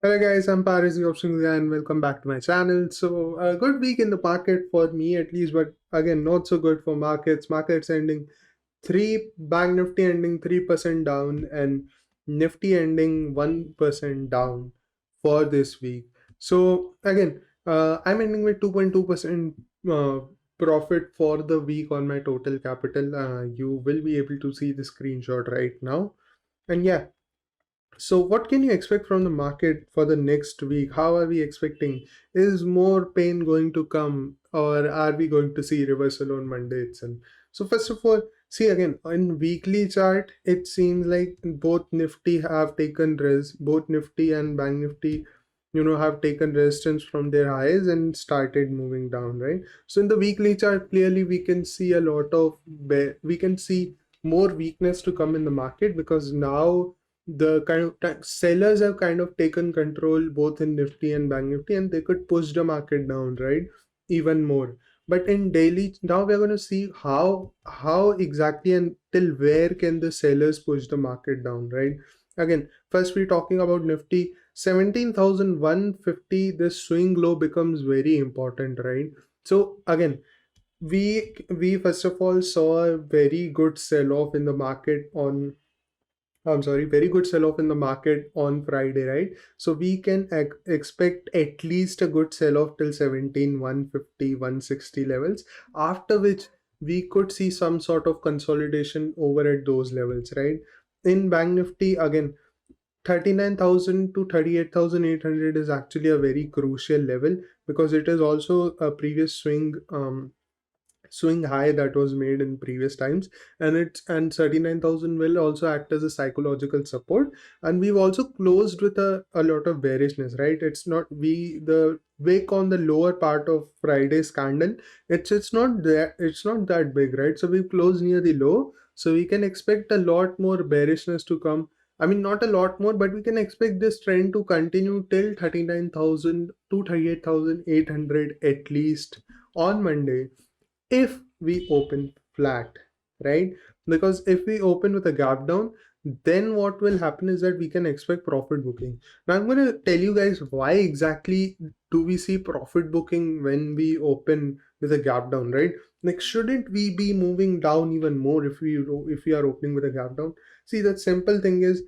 Hello guys, I'm Paris the Options Guy and welcome back to my channel. So a good week in the market for me at least, but again not so good for markets. Markets ending Bank Nifty ending 3% down and Nifty ending 1% down for this week. So again, I'm ending with 2.2% profit for the week on my total capital. You will be able to see the screenshot right now. And yeah, so what can you expect from the market for the next week? How are we expecting? Is more pain going to come or are we going to see reversal on Monday itself? So first of all, see again in weekly chart, it seems like both Nifty have taken both Nifty and Bank Nifty, have taken resistance from their highs and started moving down, right? So in the weekly chart, clearly we can see a lot of we can see more weakness to come in the market because now the kind of sellers have kind of taken control both in Nifty and Bank Nifty, and they could push the market down, right? Even more. But in daily, now we're going to see how exactly and till where can the sellers push the market down, right? Again, first we're talking about Nifty 17,150. This swing low becomes very important, right? So again, we first of all saw a very good sell off in the market on I'm sorry, very good sell off in the market on Friday, right? So we can expect at least a good sell off till 17,150, 160 levels, after which we could see some sort of consolidation over at those levels, right? In Bank Nifty, again, 39,000 to 38,800 is actually a very crucial level because it is also a previous swing high that was made in previous times, and 39,000 will also act as a psychological support. And we've also closed with a lot of bearishness, right? It's not we the wick on the lower part of Friday's candle, it's not that big, right? So we've closed near the low, so we can expect a lot more bearishness to come. I mean, not a lot more, but we can expect this trend to continue till 39,000 to 38,800 at least on Monday if we open flat, right? Because if we open with a gap down, then what will happen is that we can expect profit booking. Now I'm going to tell you guys why exactly do we see profit booking when we open with a gap down, right? Like, shouldn't we be moving down even more if we are opening with a gap down? See, the simple thing is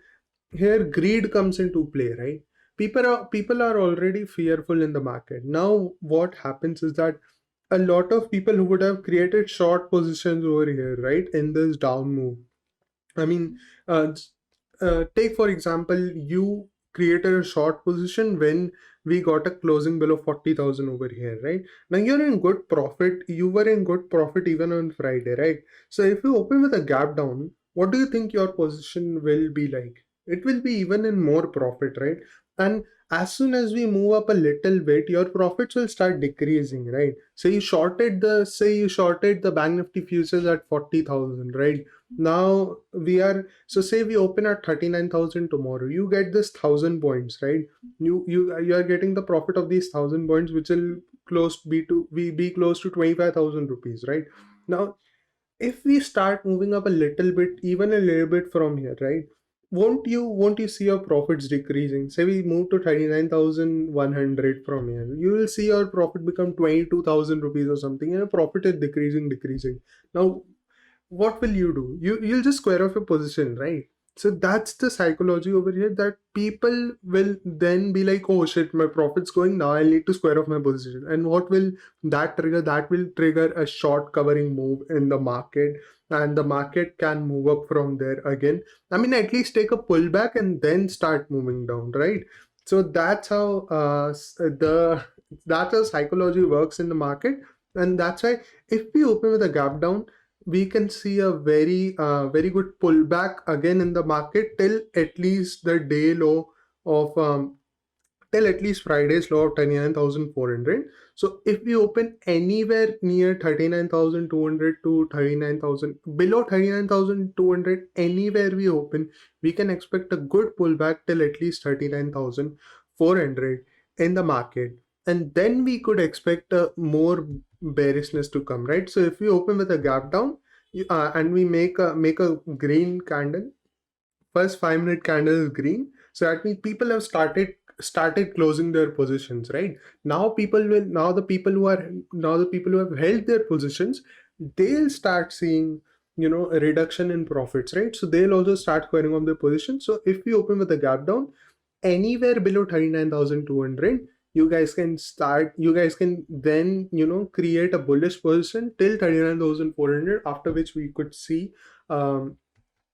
here greed comes into play, right? People are already fearful in the market. Now what happens is that a lot of people who would have created short positions over here, right, in this down move. I mean, take for example, you created a short position when we got a closing below 40,000 over here, right? Now you're in good profit. You were in good profit even on Friday, right? So if you open with a gap down, what do you think your position will be like? It will be even in more profit, right? And as soon as we move up a little bit, your profits will start decreasing, right? So you shorted the Bank Nifty futures at 40,000, right? Now we are so say we open at 39,000 tomorrow, you get this 1,000 points, right? You are getting the profit of these 1,000 points, which will be close to 25,000 rupees, right? Now if we start moving up a little bit, even a little bit from here, right, won't you see your profits decreasing? Say we move to 39,100 from here, you will see your profit become 22,000 rupees or something, and your profit is decreasing. Now what will you do? You'll just square off your position, right? So that's the psychology over here, that people will then be like, oh shit, my profit's going, now I need to square off my position. And what will that trigger? That will trigger a short covering move in the market, and the market can move up from there again. I mean, at least take a pullback and then start moving down, right? So that's how that's how psychology works in the market. And that's why if we open with a gap down, we can see a very good pullback again in the market till at least the day low of till at least Friday's low of 39,400. So if we open anywhere near 39,200 to 39,000, below 39,200, anywhere we open, we can expect a good pullback till at least 39,400 in the market. And then we could expect a more bearishness to come, right? So if we open with a gap down and we make a green candle, first 5-minute candle is green, so that means people have started started closing their positions, right? Now people will now the people who are now the people who have held their positions, they'll start seeing, a reduction in profits, right? So they'll also start squaring off their position. So if we open with a gap down anywhere below 39,200, you guys can then, create a bullish position till 39,400, after which we could see um,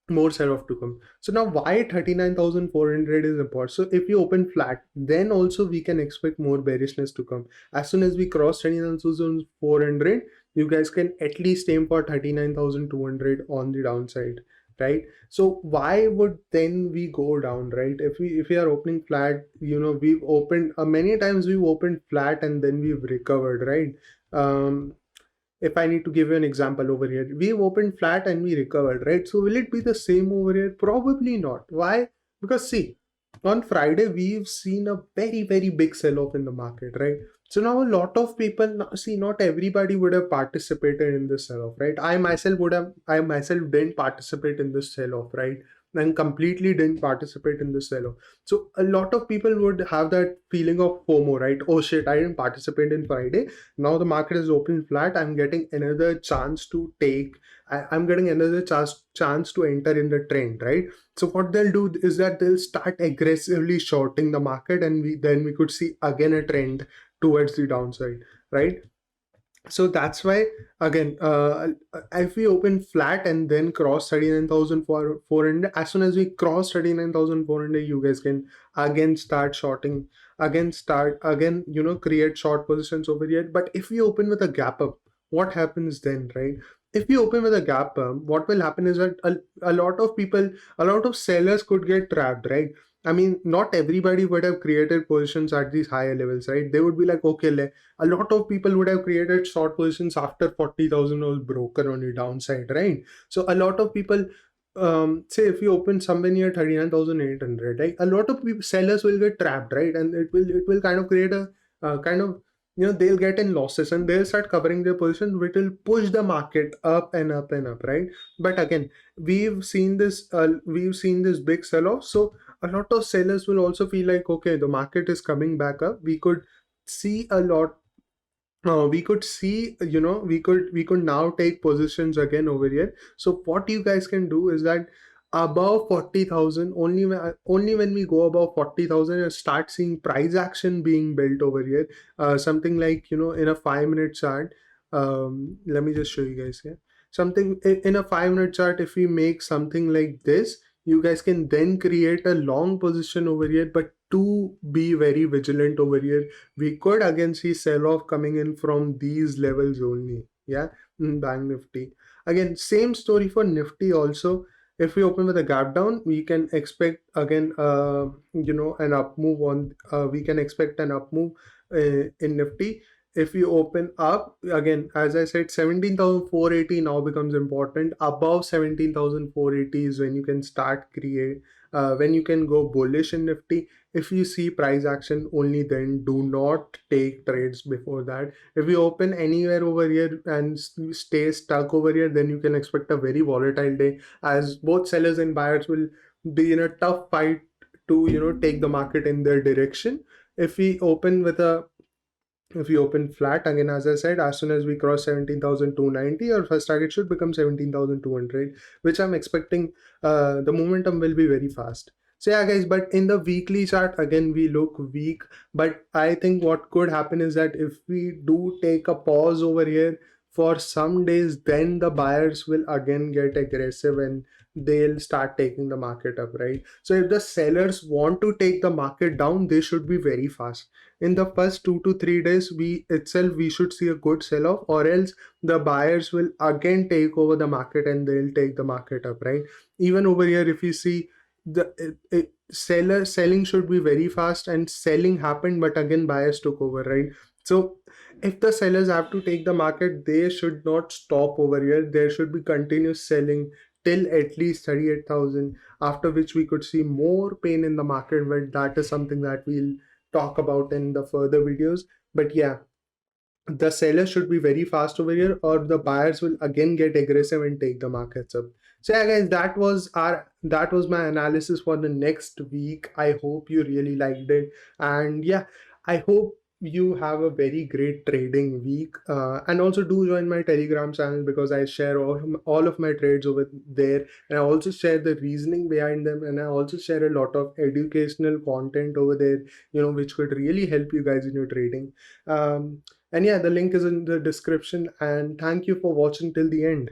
more sell off to come. So now why 39,400 is important. So if you open flat, then also we can expect more bearishness to come. As soon as we cross 39,400, you guys can at least aim for 39,200 on the downside, right? So why would then we go down, right? If we are opening flat, we've opened many times, we've opened flat and then we've recovered, right? If I need to give you an example over here, we've opened flat and we recovered, right? So will it be the same over here? Probably not. Why? Because see, on Friday we've seen a very, very big sell-off in the market, right? So now a lot of people, see, not everybody would have participated in this sell-off, right? I myself didn't participate in this sell-off, right? And completely didn't participate in this sell-off. So a lot of people would have that feeling of FOMO, right? Oh shit, I didn't participate in Friday. Now the market is open flat. I'm getting another chance to take. I'm getting another chance to enter in the trend, right? So what they'll do is that they'll start aggressively shorting the market, and we could see again a trend towards the downside, right? So that's why, again, if we open flat and then cross 39,400, as soon as we cross 39,400, you guys can again start shorting, again, create short positions over here. But if we open with a gap up, what happens then, right? If we open with a gap up, what will happen is that a lot of people, a lot of sellers could get trapped, right? I mean, not everybody would have created positions at these higher levels, right? They would be like, okay, a lot of people would have created short positions after 40,000 was broken on the downside, right? So a lot of people, say if you open somewhere near 39,800, right, a lot of people, sellers will get trapped, right? And it will kind of create a kind of, they'll get in losses and they'll start covering their position, which will push the market up and up and up, right? But again, we've seen this big sell-off. So a lot of sellers will also feel like, okay, the market is coming back up. We could see a lot, we could see, we could now take positions again over here. So what you guys can do is that above 40,000, only when we go above 40,000 and start seeing price action being built over here, something like, in a 5-minute chart. Let me just show you guys here something in a 5-minute chart. If we make something like this, you guys can then create a long position over here, but to be very vigilant over here, we could again see sell-off coming in from these levels only. Yeah, Bank Nifty. Again, same story for Nifty also. If we open with a gap down, we can expect again, an up move on. We can expect an up move in Nifty. If we open up again, as I said, 17,480 now becomes important. Above 17,480 is when you can when you can go bullish in Nifty. If you see price action, only then do not take trades before that. If you open anywhere over here and stay stuck over here, then you can expect a very volatile day, as both sellers and buyers will be in a tough fight to, take the market in their direction. If we open with a if we open flat, again, as I said, as soon as we cross 17,290, our first target should become 17,200, which I'm expecting the momentum will be very fast. So yeah, guys, but in the weekly chart, again, we look weak. But I think what could happen is that if we do take a pause over here for some days, then the buyers will again get aggressive and they'll start taking the market up, right? So if the sellers want to take the market down, they should be very fast. In the first 2 to 3 days, we should see a good sell-off, or else the buyers will again take over the market and they'll take the market up, right? Even over here, if you see, selling should be very fast, and selling happened, but again buyers took over, right? So if the sellers have to take the market, they should not stop over here. There should be continuous selling till at least 38,000, after which we could see more pain in the market. But that is something that we'll talk about in the further videos. But yeah, the sellers should be very fast over here, or the buyers will again get aggressive and take the markets up. So yeah, guys, that was my analysis for the next week. I hope you really liked it, and yeah, I hope you have a very great trading week. And also do join my Telegram channel, because I share all of my trades over there, and I also share the reasoning behind them, and I also share a lot of educational content over there, which could really help you guys in your trading. And yeah, the link is in the description. And thank you for watching till the end.